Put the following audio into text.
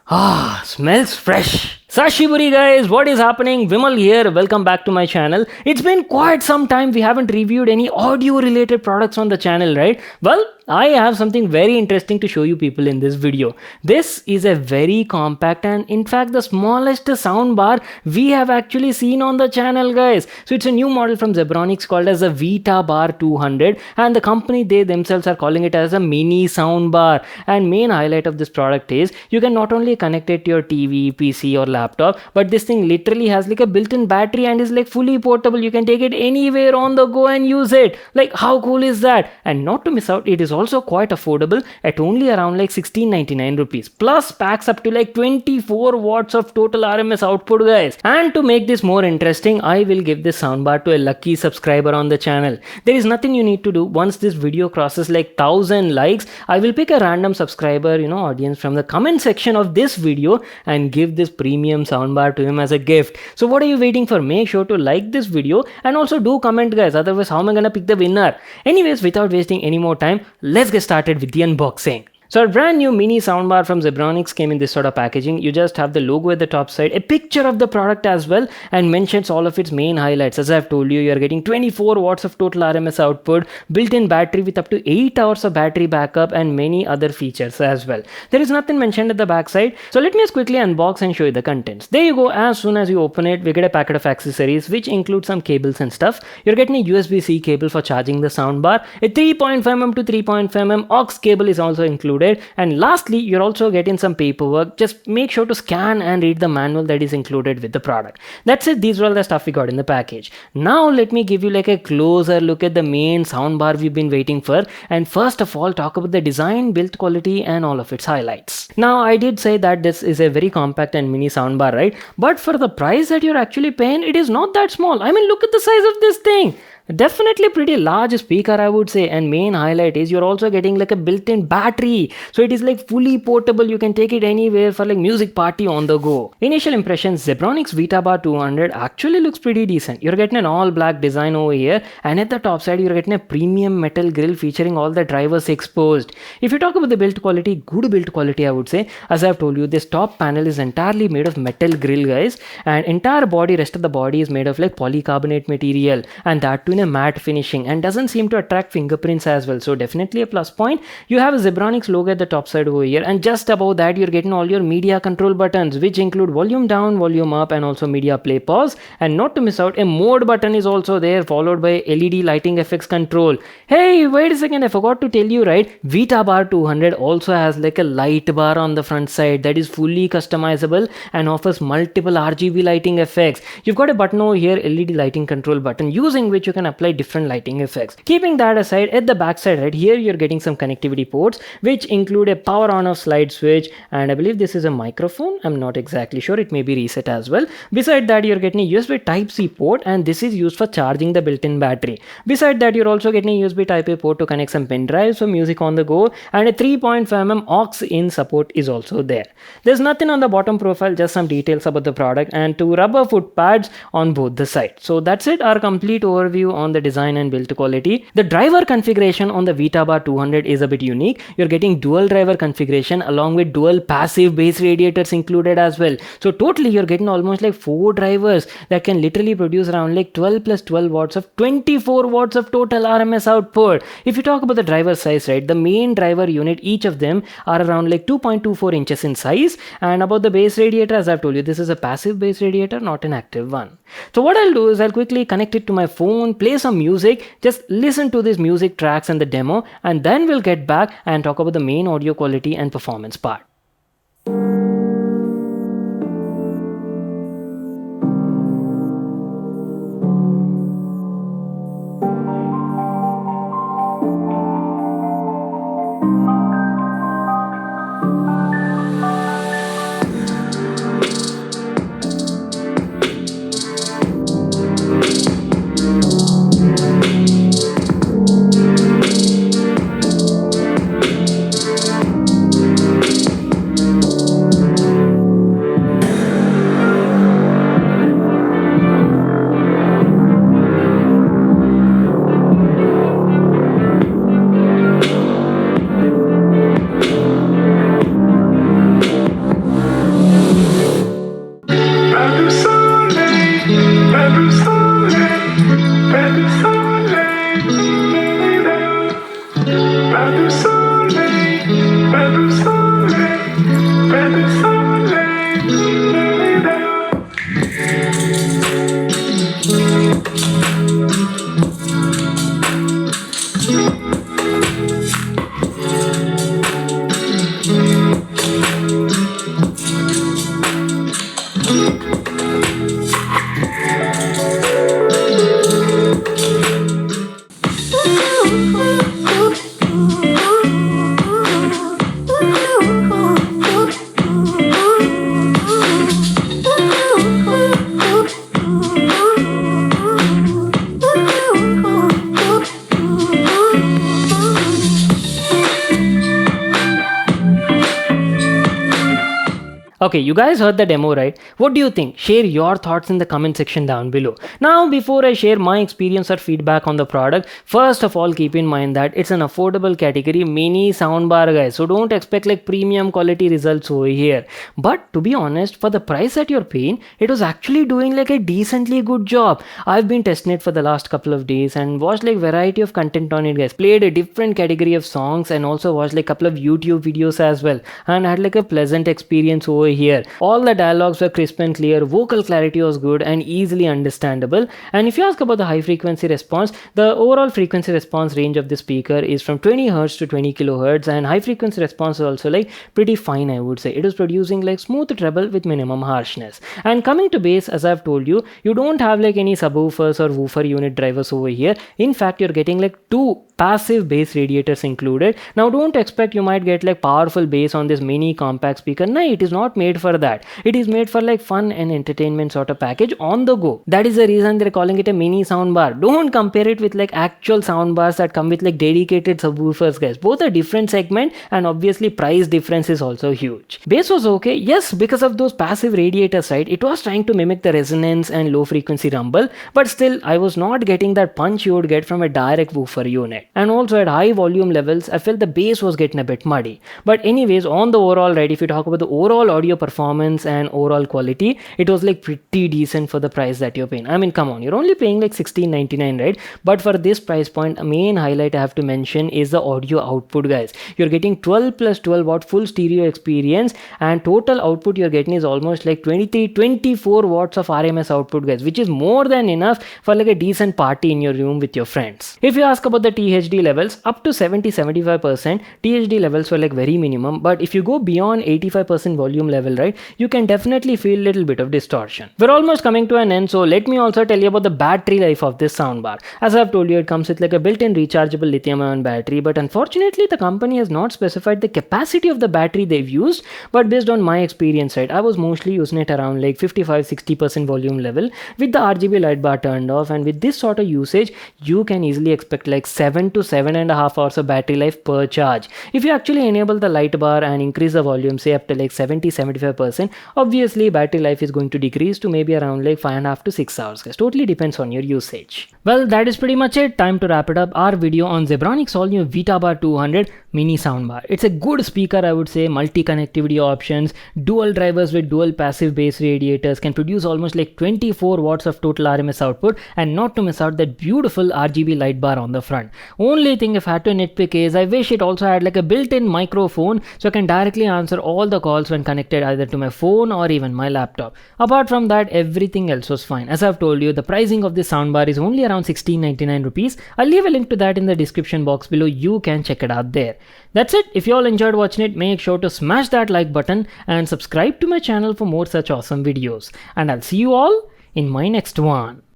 Smells fresh. Sashiburi guys, what is happening? Vimal here. Welcome back to my channel. It's been quite some time we haven't reviewed any audio related products on the channel, right? Well, I have something very interesting to show you people in this video. This is a very compact and in fact the smallest soundbar we have actually seen on the channel, guys. So it's a new model from Zebronics called as the Vita Bar 200, and the company they themselves are calling it as a mini soundbar. And main highlight of this product is you can not only connect it to your TV, PC or laptop, but this thing literally has like a built-in battery and is like fully portable. You can take it anywhere on the go and use it. Like how cool is that? And not to miss out, it is also quite affordable at only around like 1699 rupees, plus packs up to like 24 watts of total RMS output, guys. And to make this more interesting, I will give this soundbar to a lucky subscriber on the channel. There is nothing you need to do. Once this video crosses like 1000 likes, I will pick a random subscriber, audience from the comment section of this video and give this premium soundbar to him as a gift. So what are you waiting for? Make sure to like this video and also do comment, guys. Otherwise, how am I gonna pick the winner? Anyways, without wasting any more time, let's get started with the unboxing. So our brand new mini soundbar from Zebronics came in this sort of packaging. You just have the logo at the top side, a picture of the product as well, and mentions all of its main highlights. As I've told you, you're getting 24 watts of total RMS output, built-in battery with up to 8 hours of battery backup, and many other features as well. There is nothing mentioned at the back side. So let me just quickly unbox and show you the contents. There you go. As soon as you open it, we get a packet of accessories which include some cables and stuff. You're getting a USB-C cable for charging the soundbar. A 3.5mm to 3.5mm aux cable is also included. And lastly, you're also getting some paperwork. Just make sure to scan and read the manual that is included with the product. That's it. These are all the stuff we got in the package. Now let me give you like a closer look at the main soundbar we've been waiting for, and first of all talk about the design, build quality and all of its highlights. Now I did say that this is a very compact and mini soundbar, right? But for the price that you're actually paying, it is not that small. I mean, look at the size of this thing. Definitely pretty large speaker, I would say, and main highlight is you're also getting like a built-in battery, so it is like fully portable. You can take it anywhere for like music party on the go. Initial impressions, Zebronics Vita Bar 200 actually looks pretty decent. You're getting an all black design over here, and at the top side you're getting a premium metal grille featuring all the drivers exposed. If you talk about the build quality, good build quality I would say. As I've told you, this top panel is entirely made of metal grille, guys, and entire body, rest of the body is made of like polycarbonate material, and that too in a matte finishing, and doesn't seem to attract fingerprints as well, so definitely a plus point. You have a Zebronics logo at the top side over here, and just above that you're getting all your media control buttons, which include volume down, volume up, and also media play pause. And not to miss out, a mode button is also there, followed by LED lighting effects control. Hey, wait a second, I forgot to tell you, right? Vita Bar 200 also has like a light bar on the front side that is fully customizable and offers multiple RGB lighting effects. You've got a button over here, LED lighting control button, using which you can apply different lighting effects. Keeping that aside, at the back side right here you're getting some connectivity ports which include a power on off slide switch, and I believe this is a microphone. I'm not exactly sure, it may be reset as well. Beside that you're getting a USB Type-C port, and this is used for charging the built-in battery. Beside that you're also getting a USB Type-A port to connect some pen drives for music on the go, and a 3.5mm aux-in support is also there. There's nothing on the bottom profile, just some details about the product and two rubber foot pads on both the sides. So that's it, our complete overview on the design and build quality. The driver configuration on the Vita Bar 200 is a bit unique. You're getting dual driver configuration along with dual passive base radiators included as well. So totally you're getting almost like 4 drivers that can literally produce around like 12 plus 12 watts of 24 watts of total RMS output. If you talk about the driver size, right, the main driver unit, each of them are around like 2.24 inches in size. And about the base radiator, as I've told you, this is a passive base radiator, not an active one. So what I'll do is I'll quickly connect it to my phone, play some music, just listen to these music tracks and the demo, and then we'll get back and talk about the main audio quality and performance part. Okay, you guys heard the demo, right? What do you think? Share your thoughts in the comment section down below. Now, before I share my experience or feedback on the product, first of all, keep in mind that it's an affordable category mini soundbar, guys. So don't expect like premium quality results over here. But to be honest, for the price that you're paying, it was actually doing like a decently good job. I've been testing it for the last couple of days and watched like variety of content on it, guys. Played a different category of songs and also watched like a couple of YouTube videos as well, and had like a pleasant experience over here. All the dialogues were crisp and clear, vocal clarity was good and easily understandable. And if you ask about the high frequency response, the overall frequency response range of the speaker is from 20 Hz to 20 kHz, and high frequency response is also like pretty fine, I would say. It is producing like smooth treble with minimum harshness. And coming to bass, as I've told you, you don't have like any subwoofers or woofer unit drivers over here. In fact, you're getting like two passive bass radiators included. Now don't expect you might get like powerful bass on this mini compact speaker. No, it is not made for that. It is made for like fun and entertainment sort of package on the go. That is the reason they're calling it a mini soundbar. Don't compare it with like actual soundbars that come with like dedicated subwoofers, guys. Both are different segment, and obviously price difference is also huge. Bass was okay, yes, because of those passive radiators, right? It was trying to mimic the resonance and low frequency rumble, but still I was not getting that punch you would get from a direct woofer unit. And also at high volume levels, I felt the bass was getting a bit muddy. But anyways, on the overall, right, if you talk about the overall audio performance and overall quality, it was like pretty decent for the price that you're paying. I mean, come on, you're only paying like $16.99, right? But for this price point, a main highlight I have to mention is the audio output, guys. You're getting 12 plus 12 watt full stereo experience, and total output you're getting is almost like 24 watts of RMS output, guys, which is more than enough for like a decent party in your room with your friends. If you ask about the THD levels, up to 70-75%, THD levels were like very minimum, but if you go beyond 85% volume level, right, you can definitely feel a little bit of distortion. We're almost coming to an end, so let me also tell you about the battery life of this soundbar. As I've told you, it comes with like a built-in rechargeable lithium-ion battery, but unfortunately the company has not specified the capacity of the battery they've used. But based on my experience, right, I was mostly using it around like 55-60% volume level with the RGB light bar turned off, and with this sort of usage, you can easily expect like 7 to 7.5 hours of battery life per charge. If you actually enable the light bar and increase the volume, say up to like 70-75%, obviously battery life is going to decrease to maybe around like 5.5 to 6 hours, guys. Totally depends on your usage. Well, that is pretty much it. Time to wrap it up our video on Zebronics all new VitaBar 200 mini soundbar. It's a good speaker, I would say. Multi connectivity options, dual drivers with dual passive bass radiators, can produce almost like 24 watts of total RMS output, and not to miss out that beautiful RGB light bar on the front. Only thing if I had to nitpick is I wish it also had like a built-in microphone so I can directly answer all the calls when connected either to my phone or even my laptop. Apart from that, everything else was fine. As I've told you, the pricing of this soundbar is only around 16.99 rupees. I'll leave a link to that in the description box below. You can check it out there. That's it. If you all enjoyed watching it, make sure to smash that like button and subscribe to my channel for more such awesome videos. And I'll see you all in my next one.